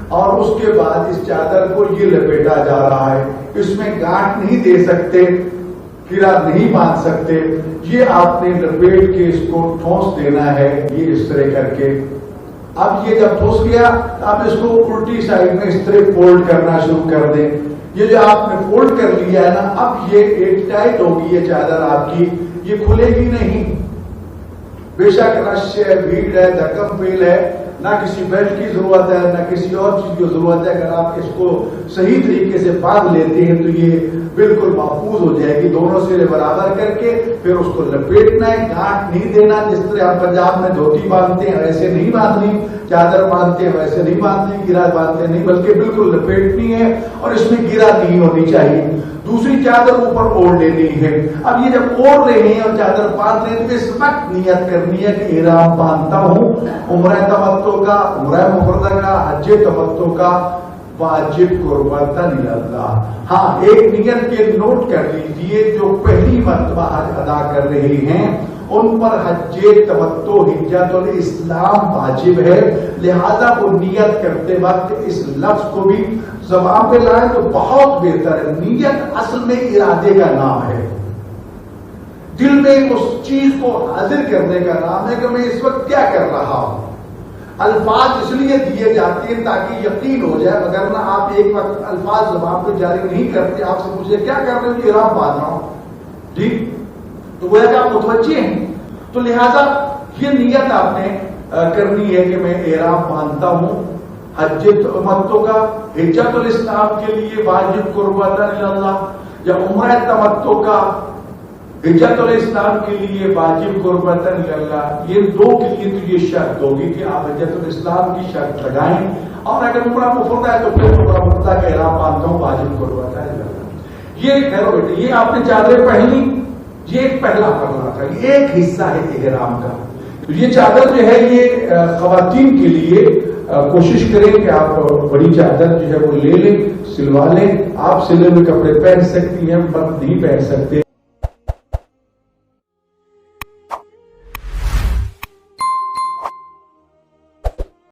اور اس کے بعد اس چادر کو یہ لپیٹا جا رہا ہے. اس میں گانٹھ نہیں دے سکتے، گرا نہیں باندھ سکتے، یہ آپ نے لپیٹ کے اس کو ٹھونس دینا ہے یہ اس طرح کر کے. اب یہ جب ٹھوس گیا اب اس کو الٹی سائڈ میں اس طرح فولڈ کرنا شروع کر دیں. یہ جو آپ نے فولڈ کر لیا ہے نا، اب یہ ایک ٹائٹ ہوگی یہ چادر آپ کی، یہ کھلے گی نہیں. بے شک رش ہے، بھیڑ ہے، دھکم پیل ہے، نہ کسی بیلٹ کی ضرورت ہے نہ کسی اور چیز کی ضرورت ہے. اگر آپ اس کو صحیح طریقے سے باندھ لیتے ہیں تو یہ بالکل محفوظ ہو جائے گی. دونوں سرے برابر کر کے پھر اس کو لپیٹنا ہے، گانٹھ نہیں دینا. جس طرح ہم پنجاب میں دھوتی باندھتے ہیں ویسے نہیں باندھنی، چادر باندھتے ہیں ویسے نہیں باندھنی، گرا باندھتے نہیں، بلکہ بالکل لپیٹنی ہے اور اس میں گرا نہیں ہونی چاہیے. دوسری چادر اوپر اوڑھ لینی ہے. اب یہ جب اوڑھ رہے ہیں اور چادر باندھ رہے ہیں تو اس وقت نیت کرنی ہے کہ احرام باندھتا ہوں عمرہ تمتع کا، عمرہ مفردہ کا، حج تمتع کا، واجب قربتاً اللہ. ہاں ایک نیت کے نوٹ کر لیجئے، جو پہلی مرتبہ حج ادا کر رہے ہیں ان پر حج تمتع حجۃ الاسلام واجب ہے. لہذا وہ نیت کرتے وقت اس لفظ کو بھی زبان پہ لائیں تو بہت بہتر ہے. نیت اصل میں ارادے کا نام ہے، دل میں اس چیز کو حاضر کرنے کا نام ہے کہ میں اس وقت کیا کر رہا ہوں. الفاظ اس لیے دیے جاتے ہیں تاکہ یقین ہو جائے، وگرنہ آپ ایک وقت الفاظ زبان پہ جاری نہیں کرتے. آپ سے پوچھے کیا کر رہے ہو؟ احرام باندھ رہا ہوں. جی تو وہ کہ آپ متوجہ ہیں. تو لہذا یہ نیت آپ نے کرنی ہے کہ میں احرام باندھتا ہوں حج تمتع کا، حجۃ الاسلام کے لیے واجب قربتاً اللہ، یا عمرہ تمتع کا حجۃ الاسلام کے لیے واجب قربتاً اللہ. یہ دو کے لیے تو یہ شرط ہوگی کہ آپ حجۃ الاسلام کی شرط لگائیں، اور اگر عمرہ مفردہ ہے تو پھر عمرہ مفردہ کا احرام باندھتا ہوں واجب قربتاً اللہ. یہ خیر بیٹے، یہ آپ نے چادریں پہنی، یہ ایک پہلا مرحلہ تھا، یہ ایک حصہ ہے احرام کا. تو یہ چادر جو ہے یہ خواتین کے لیے کوشش کریں کہ آپ بڑی چادر جو ہے وہ لے لیں، سلوا لیں. آپ سلے ہوئے کپڑے پہن سکتی ہیں، مرد نہیں پہن سکتے.